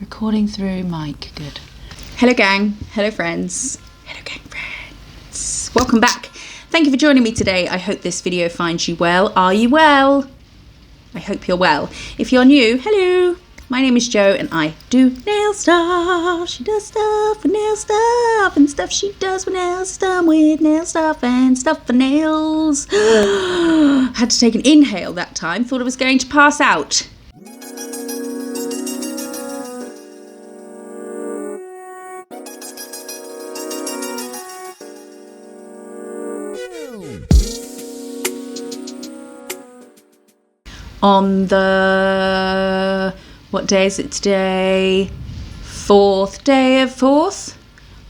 Recording through mic, good. Hello gang, hello friends, hello gang friends. Welcome back. Thank you for joining me today. I hope this video finds you well. Are you well? I hope you're well. If you're new, hello. My name is Jo and I do nail stuff. She does stuff with nail stuff and stuff she does with nails done with nail stuff and stuff for nails. Had to take an inhale that time. Thought I was going to pass out. On the, what day is it today? Fourth day of fourth?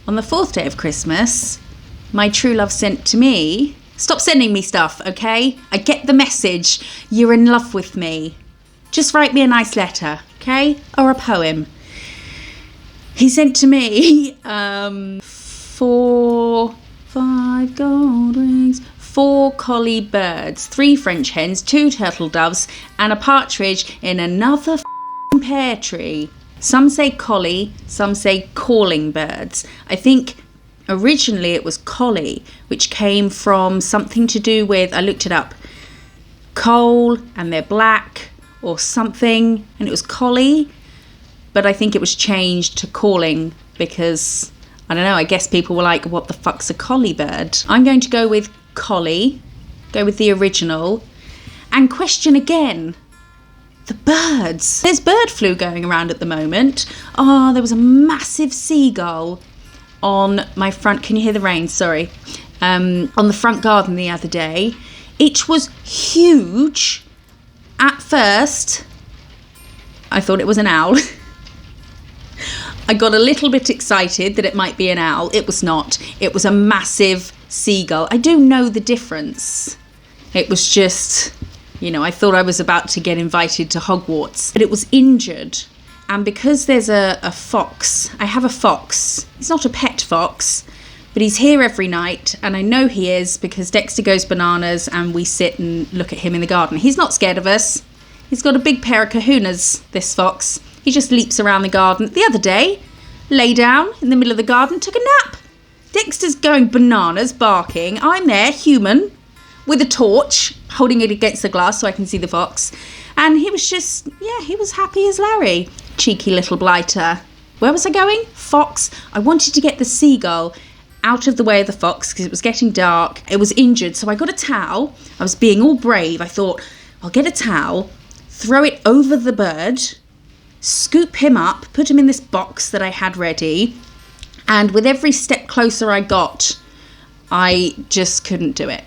On the fourth day of Christmas, my true love sent to me, stop sending me stuff, okay? I get the message, you're in love with me. Just write me a nice letter, okay? Or a poem. He sent to me 5 gold rings, 4 collie birds, 3 French hens, 2 turtle doves, and a partridge in another pear tree. Some say collie, some say calling birds. I think originally it was collie, which came from something to do with, I looked it up, coal and they're black or something, and it was collie, but I think it was changed to calling because, I don't know, I guess people were like, what the fuck's a collie bird? I'm going to go with collie, go with the original, and question again the birds. There's bird flu going around at the moment. Oh, there was a massive seagull on my front, can you hear the rain? Sorry. On the front garden the other day. It was huge. At first, I thought it was an owl. I got a little bit excited that it might be an owl. It was not. It was a massive seagull. I do know the difference. It was just, you know, I thought I was about to get invited to Hogwarts, but it was injured. And because there's a fox, I have a fox. He's not a pet fox, but he's here every night, and I know he is because Dexter goes bananas and we sit and look at him in the garden. He's not scared of us. He's got a big pair of kahunas, this fox. He just leaps around the garden. The other day, lay down in the middle of the garden, took a nap. Dexter's going bananas, barking. I'm there, human, with a torch, holding it against the glass so I can see the fox. And he was just, yeah, he was happy as Larry. Cheeky little blighter. Where was I going? Fox. I wanted to get the seagull out of the way of the fox because it was getting dark. It was injured, so I got a towel. I was being all brave. I thought, I'll get a towel, throw it over the bird, scoop him up, put him in this box that I had ready, and with every step closer I got, I just couldn't do it.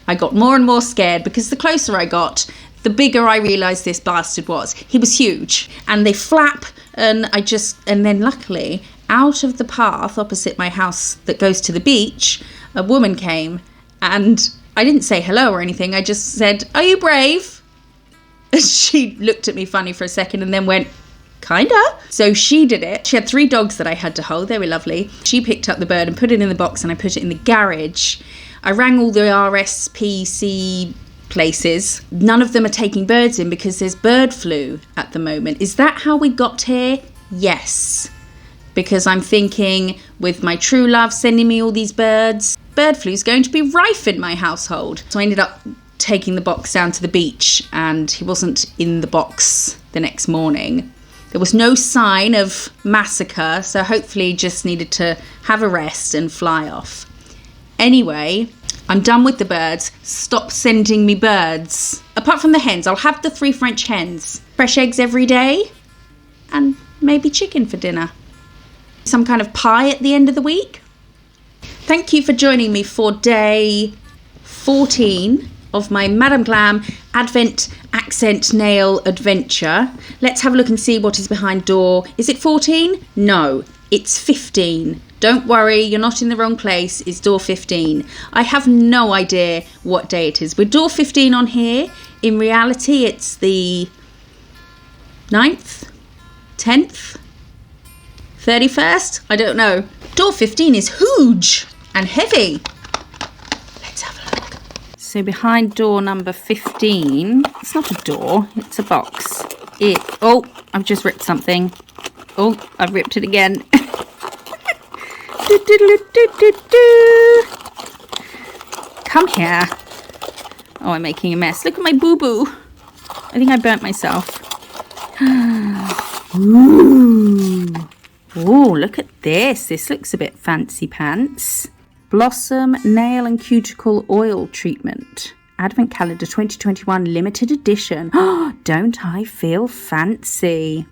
I got more and more scared because the closer I got, the bigger I realised this bastard was. He was huge, and they flap, and then luckily, out of the path opposite my house that goes to the beach, a woman came, and I didn't say hello or anything, I just said, "Are you brave?" And she looked at me funny for a second and then went, "Kinda." So she did it. She had 3 dogs that I had to hold. They were lovely. She picked up the bird and put it in the box, and I put it in the garage. I rang all the RSPC places. None of them are taking birds in because there's bird flu at the moment. Is that how we got here? Yes. Because I'm thinking with my true love sending me all these birds, bird flu is going to be rife in my household. So I ended up taking the box down to the beach, and he wasn't in the box the next morning. There was no sign of massacre, so hopefully just needed to have a rest and fly off. Anyway, I'm done with the birds. Stop sending me birds. Apart from the hens, I'll have the 3 French hens. Fresh eggs every day, and maybe chicken for dinner. Some kind of pie at the end of the week. Thank you for joining me for day 14 of my Madam Glam Advent Accent nail adventure. Let's have a look and see what is behind door. Is it 14? No, it's 15. Don't worry, you're not in the wrong place. It's door 15. I have no idea what day it is. With door 15 on here, in reality, it's the 9th, 10th, 31st? I don't know. Door 15 is huge and heavy. Let's have a look. So behind door number 15, it's not a door, it's a box. Oh, I've just ripped something. Oh, I've ripped it again. Come here. Oh, I'm making a mess. Look at my boo-boo. I think I burnt myself. Ooh. Oh, look at this. This looks a bit fancy pants. Blossom Nail and Cuticle Oil Treatment. Advent Calendar 2021 limited edition. Don't I feel fancy?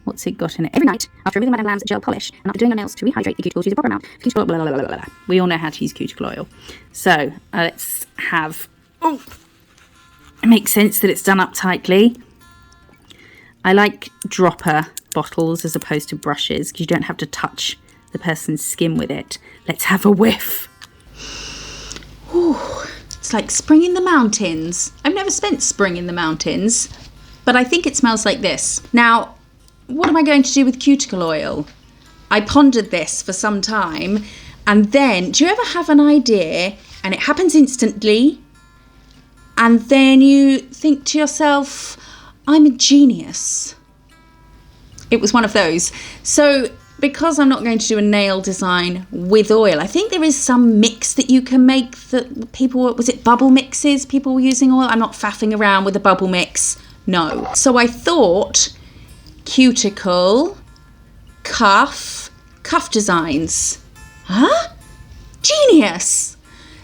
What's it got in it? Every night, after removing Madam Glam's gel polish and after doing our nails to rehydrate the cuticles, use a proper amount. Cuticle, blah, blah, blah, blah, blah. We all know how to use cuticle oil. So let's have... Oh, it makes sense that it's done up tightly. I like dropper bottles as opposed to brushes because you don't have to touch the person's skin with it. Let's have a whiff. Ooh, it's like spring in the mountains. I've never spent spring in the mountains, but I think it smells like this. Now, what am I going to do with cuticle oil? I pondered this for some time, and then, do you ever have an idea and it happens instantly, and then you think to yourself, I'm a genius? It was one of those. So because I'm not going to do a nail design with oil, I think there is some mix that you can make that people, was it bubble mixes people were using oil? I'm not faffing around with a bubble mix, no. So I thought cuticle, cuff designs. Huh? Genius!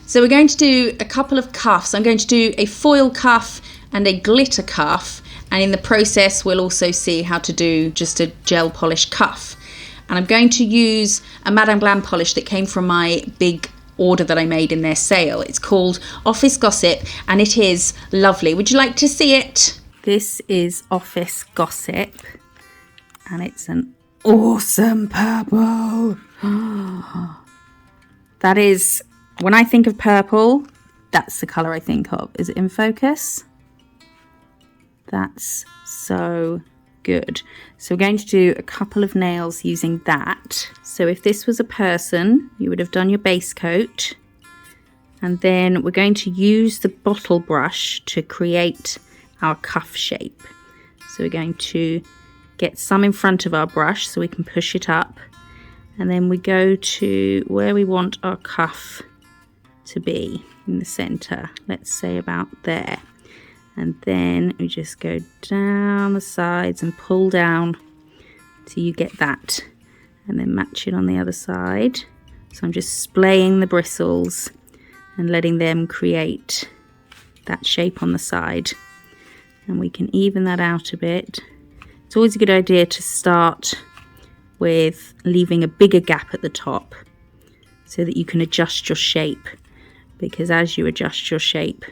So we're going to do a couple of cuffs. I'm going to do a foil cuff and a glitter cuff, and in the process we'll also see how to do just a gel polish cuff. And I'm going to use a Madam Glam polish that came from my big order that I made in their sale. It's called Office Gossip and it is lovely. Would you like to see it? This is Office Gossip and it's an awesome purple. That is, when I think of purple, that's the colour I think of. Is it in focus? That's so good. So we're going to do a couple of nails using that. So if this was a person, you would have done your base coat, and then we're going to use the bottle brush to create our cuff shape. So we're going to get some in front of our brush so we can push it up, and then we go to where we want our cuff to be in the center, let's say about there. And then we just go down the sides and pull down till you get that, and then match it on the other side. So I'm just splaying the bristles and letting them create that shape on the side, and we can even that out a bit. It's always a good idea to start with leaving a bigger gap at the top so that you can adjust your shape, because as you adjust your shape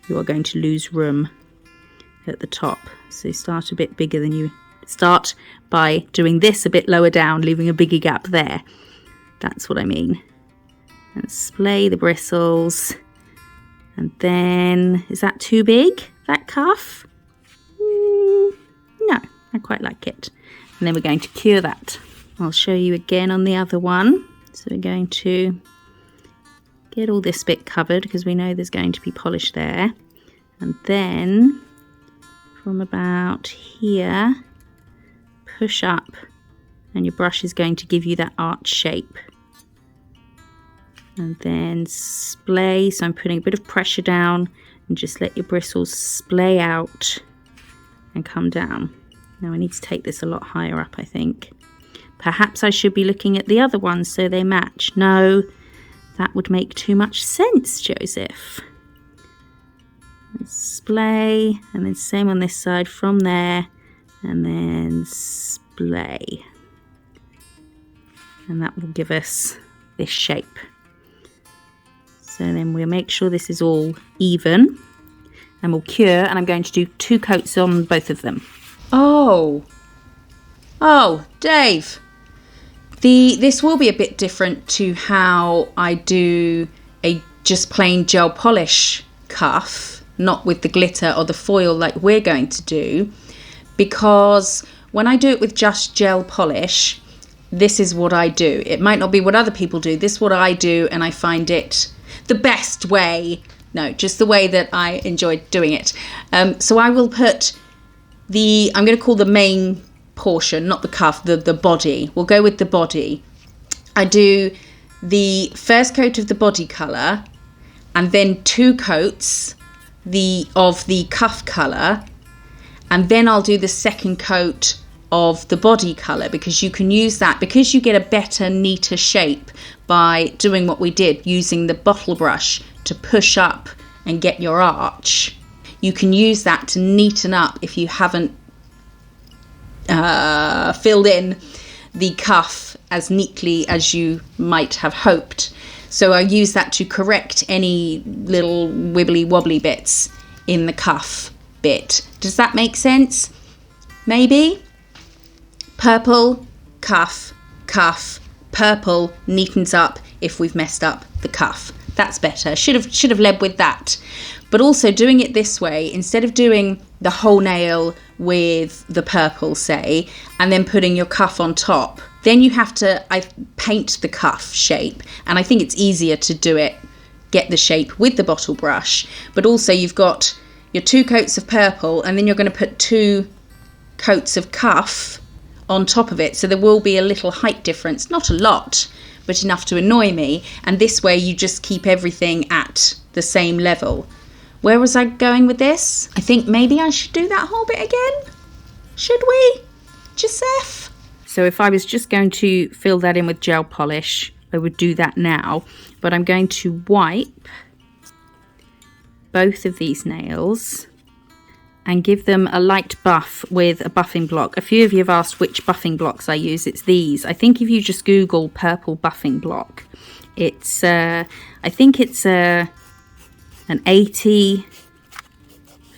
you are going to lose room at the top. So start a bit bigger than you start by doing this a bit lower down, leaving a bigger gap there. That's what I mean. And splay the bristles. And then, is that too big, that cuff? No, I quite like it. And then we're going to cure that. I'll show you again on the other one. So we're going to get all this bit covered because we know there's going to be polish there, and then from about here push up, and your brush is going to give you that arch shape, and then splay. So I'm putting a bit of pressure down and just let your bristles splay out and come down. Now I need to take this a lot higher up, I think. Perhaps I should be looking at the other ones so they match. No, that would make too much sense, Joseph. And splay, and then same on this side from there, and then splay. And that will give us this shape. So then we'll make sure this is all even, and we'll cure, and I'm going to do 2 coats on both of them. Oh, Dave. This will be a bit different to how I do a just plain gel polish cuff, not with the glitter or the foil like we're going to do, because when I do it with just gel polish, this is what I do. It might not be what other people do. This is what I do, and I find it the best way. No, just the way that I enjoy doing it. So I will put I'm going to call the main portion, not the cuff, the body. We'll go with the body. I do the first coat of the body colour and then 2 coats of the cuff colour, and then I'll do the second coat of the body colour, because you can use that, because you get a better, neater shape by doing what we did, using the bottle brush to push up and get your arch. You can use that to neaten up if you haven't filled in the cuff as neatly as you might have hoped. So I use that to correct any little wibbly wobbly bits in the cuff bit. Does that make sense? Maybe? Purple, cuff, cuff, purple neatens up if we've messed up the cuff. That's better. Should have led with that. But also doing it this way, instead of doing the whole nail with the purple, say, and then putting your cuff on top, then you have to paint the cuff shape. And I think it's easier to do it, get the shape with the bottle brush. But also you've got your 2 coats of purple, and then you're going to put 2 coats of cuff on top of it. So there will be a little height difference, not a lot, but enough to annoy me. And this way you just keep everything at the same level. Where was I going with this? I think maybe I should do that whole bit again. Should we, Joseph? So if I was just going to fill that in with gel polish, I would do that now. But I'm going to wipe both of these nails and give them a light buff with a buffing block. A few of you have asked which buffing blocks I use. It's these. I think if you just Google purple buffing block, it's, I think it's an 80,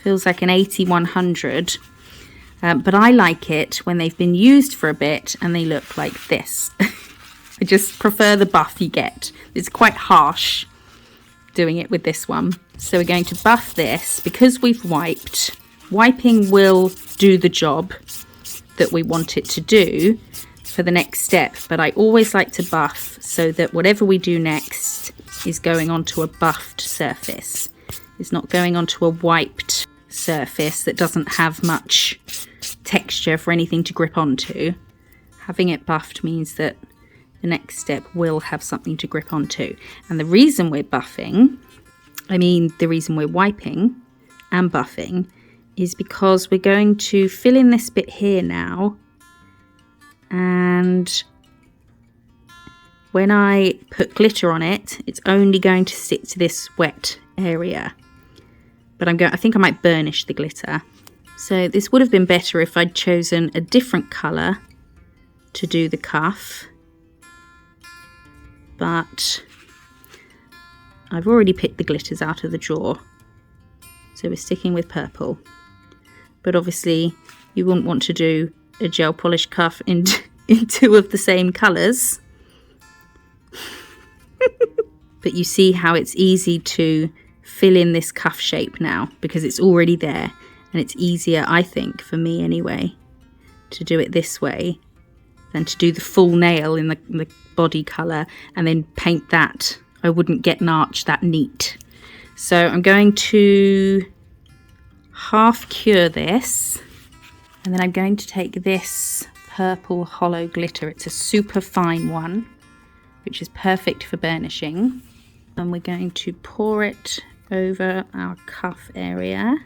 feels like an 80-100. But I like it when they've been used for a bit and they look like this. I just prefer the buff you get. It's quite harsh doing it with this one. So we're going to buff this because we've wiped. Wiping will do the job that we want it to do for the next step, but I always like to buff so that whatever we do next is going onto a buffed surface. It's not going onto a wiped surface that doesn't have much texture for anything to grip onto. Having it buffed means that the next step will have something to grip onto. And the reason we're buffing, the reason we're wiping and buffing, is because we're going to fill in this bit here now, and when I put glitter on it, it's only going to stick to this wet area. But I think I might burnish the glitter. So this would have been better if I'd chosen a different colour to do the cuff, but I've already picked the glitters out of the drawer, so we're sticking with purple. But obviously you wouldn't want to do a gel polish cuff in 2 of the same colours. But you see how it's easy to fill in this cuff shape now because it's already there, and it's easier, I think, for me anyway, to do it this way than to do the full nail in the body colour and then paint that. I wouldn't get an arch that neat. So I'm going to half cure this, and then I'm going to take this purple hollow glitter. It's a super fine one, which is perfect for burnishing, and we're going to pour it over our cuff area.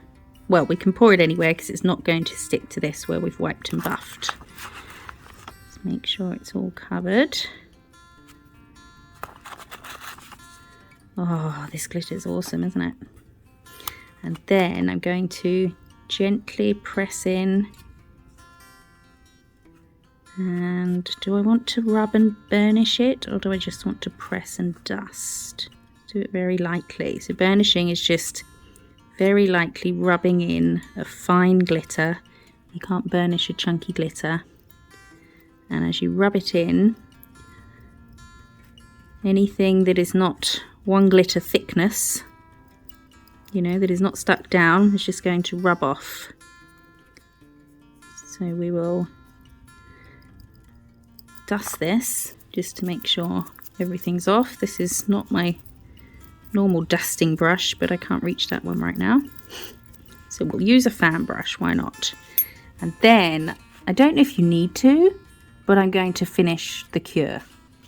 Well, we can pour it anywhere because it's not going to stick to this where we've wiped and buffed. Let's make sure it's all covered. Oh, this glitter is awesome, isn't it? And then I'm going to gently press in. And do I want to rub and burnish it, or do I just want to press and dust? Do it very lightly. So burnishing is just very lightly rubbing in a fine glitter. You can't burnish a chunky glitter. And as you rub it in, anything that is not one glitter thickness, that is not stuck down, is just going to rub off. So we will dust this just to make sure everything's off. This is not my normal dusting brush, but I can't reach that one right now. So we'll use a fan brush, why not? And then I don't know if you need to, but I'm going to finish the cure.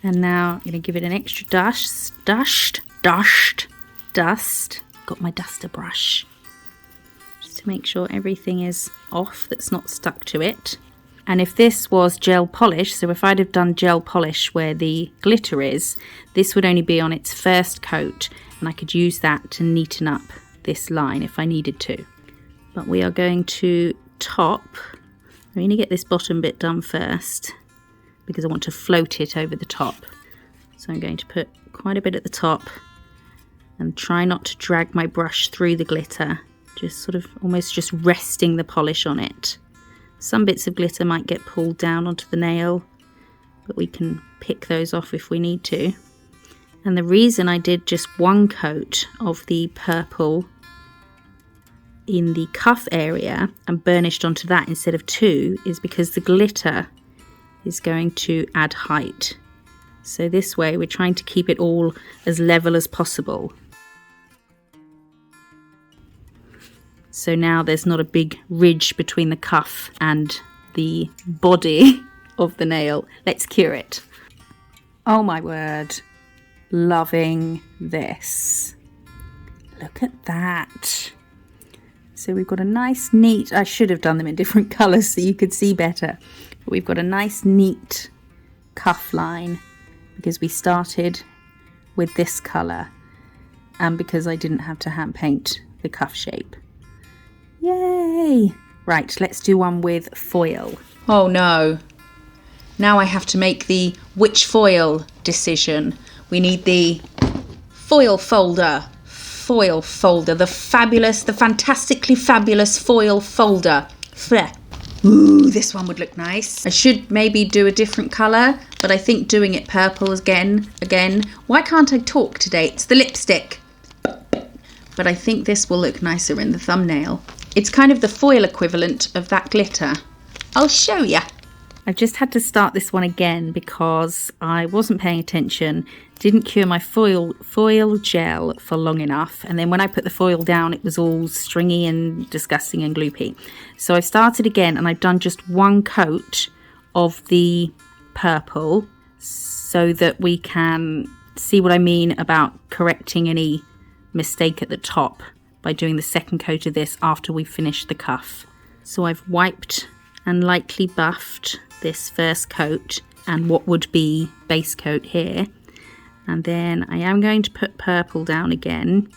And now I'm going to give it an extra dust. Got my duster brush. Just to make sure everything is off that's not stuck to it. And if this was gel polish, so if I'd have done gel polish where the glitter is, this would only be on its first coat, and I could use that to neaten up this line if I needed to. But we are going to top. I'm going to get this bottom bit done first because I want to float it over the top. So I'm going to put quite a bit at the top and try not to drag my brush through the glitter, just sort of almost just resting the polish on it. Some bits of glitter might get pulled down onto the nail, but we can pick those off if we need to. And the reason I did just one coat of the purple in the cuff area and burnished onto that instead of two is because the glitter is going to add height. So this way we're trying to keep it all as level as possible. So now there's not a big ridge between the cuff and the body of the nail. Let's cure it. Oh my word. Loving this. Look at that. So we've got a nice neat, I should have done them in different colours so you could see better. But we've got a nice neat cuff line because we started with this colour and because I didn't have to hand paint the cuff shape. Yay! Right, let's do one with foil. Oh no. Now I have to make the which foil decision. We need the foil folder. Foil folder. The fantastically fabulous foil folder. There. Ooh, this one would look nice. I should maybe do a different colour, but I think doing it purple again. Why can't I talk today? It's the lipstick. But I think this will look nicer in the thumbnail. It's kind of the foil equivalent of that glitter. I'll show ya. I've just had to start this one again because I wasn't paying attention, didn't cure my foil gel for long enough, and then when I put the foil down it was all stringy and disgusting and gloopy. So I started again and I've done just one coat of the purple so that we can see what I mean about correcting any mistake at the top by doing the second coat of this after we finish the cuff. So I've wiped and lightly buffed this first coat and what would be base coat here, and then I am going to put purple down again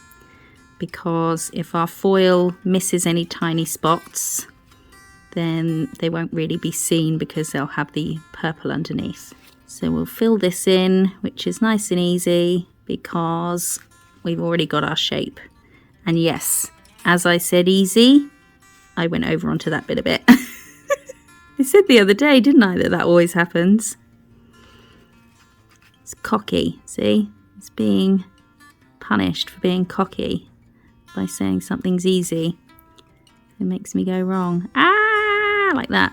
because if our foil misses any tiny spots then they won't really be seen because they'll have the purple underneath. So we'll fill this in, which is nice and easy because we've already got our shape. And yes, as I said easy, I went over onto that bit a bit. I said the other day, didn't I, that always happens. It's cocky, see? It's being punished for being cocky by saying something's easy. It makes me go wrong. Ah, like that.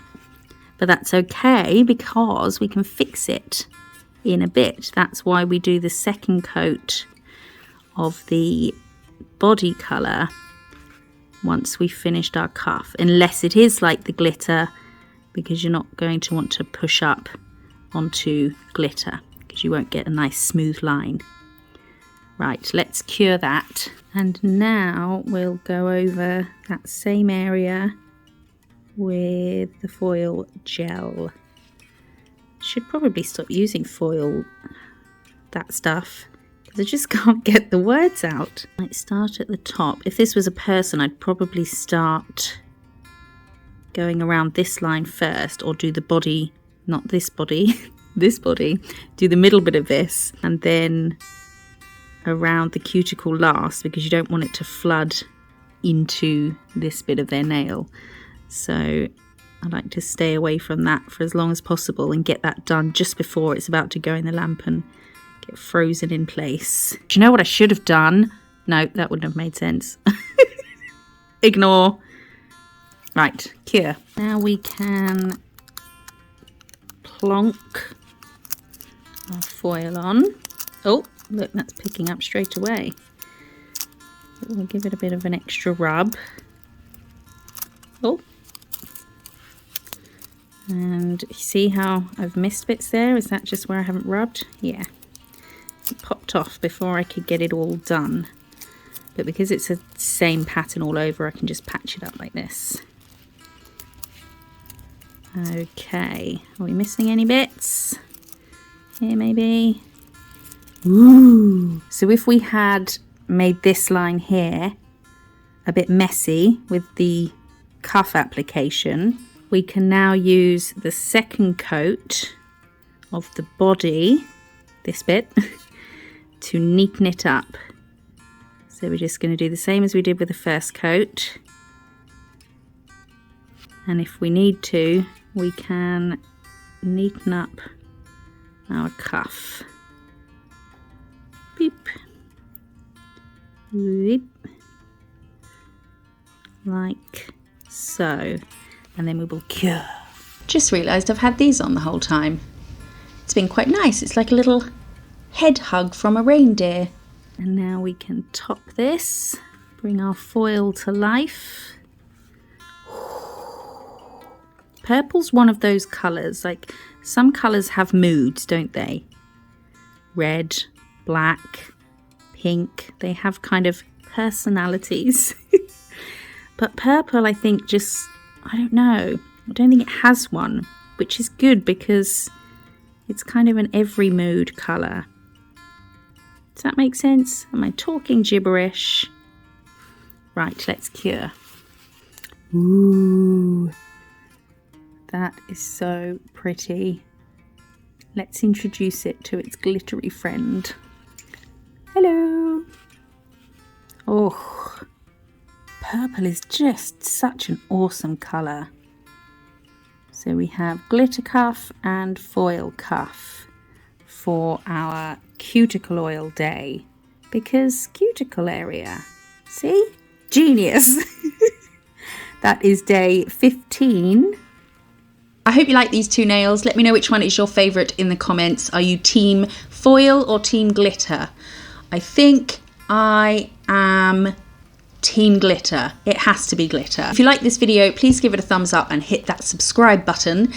But that's okay because we can fix it in a bit. That's why we do the second coat of the body colour once we've finished our cuff, unless it is like the glitter, because you're not going to want to push up onto glitter because you won't get a nice smooth line. Right, let's cure that, and now we'll go over that same area with the foil gel. Should probably stop using foil, that stuff, I just can't get the words out. I might start at the top. If this was a person, I'd probably start going around this line first, or do the body, not this body, this body, do the middle bit of this, and then around the cuticle last, because you don't want it to flood into this bit of their nail. So I like to stay away from that for as long as possible and get that done just before it's about to go in the lamp and get frozen in place. Do you know what I should have done? No, that wouldn't have made sense. Ignore. Right, cure. Now we can plonk our foil on. Oh, look, that's picking up straight away. We'll give it a bit of an extra rub. Oh. And you see how I've missed bits there? Is that just where I haven't rubbed? Yeah. It popped off before I could get it all done. But because it's the same pattern all over, I can just patch it up like this. Okay, are we missing any bits? Here maybe? Ooh! So if we had made this line here a bit messy with the cuff application, we can now use the second coat of the body, this bit, to neaten it up. So we're just going to do the same as we did with the first coat. And if we need to, we can neaten up our cuff. Beep. Beep. Like so. And then we will cure. Just realised I've had these on the whole time. It's been quite nice. It's like a little head hug from a reindeer. And now we can top this, bring our foil to life. Purple's one of those colours, like some colours have moods, don't they? Red, black, pink, they have kind of personalities. But purple, I think just, I don't know, I don't think it has one, which is good because it's kind of an every mood colour. Does that make sense? Am I talking gibberish? Right, let's cure. Ooh, that is so pretty. Let's introduce it to its glittery friend. Hello. Oh, purple is just such an awesome colour. So we have glitter cuff and foil cuff for our cuticle oil day, because cuticle area, see? Genius. That is day 15. I hope you like these two nails. Let me know which one is your favourite in the comments. Are you team foil or team glitter? I think I am team glitter. It has to be glitter. If you like this video, please give it a thumbs up and hit that subscribe button.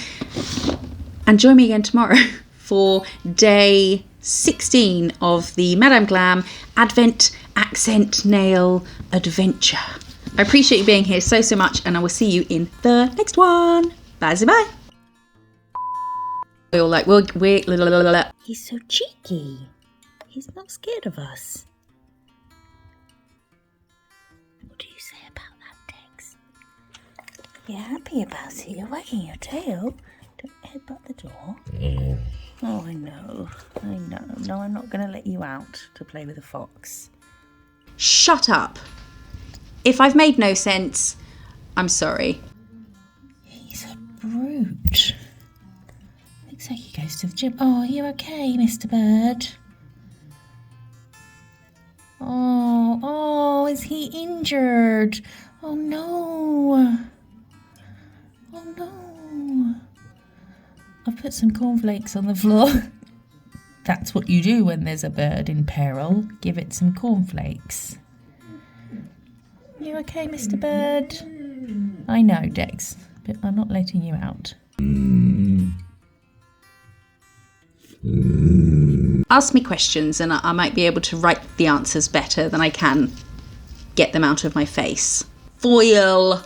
And join me again tomorrow for day 16 of the Madam Glam Advent Accent Nail Adventure. I appreciate you being here so much, and I will see you in the next one. Bye. We're all like, we're He's so cheeky. He's not scared of us. What do you say about that, Dex? You're happy about it. You're wagging your tail. Don't headbutt the door. Oh, I know. No, I'm not going to let you out to play with a fox. Shut up. If I've made no sense, I'm sorry. He's a brute. Looks like he goes to the gym. Oh, are you okay, Mr. Bird? Oh, is he injured? Oh, no. Oh, no. I've put some cornflakes on the floor. That's what you do when there's a bird in peril. Give it some cornflakes. You okay, Mr. Bird? I know, Dex, but I'm not letting you out. Ask me questions and I might be able to write the answers better than I can get them out of my face. Foil.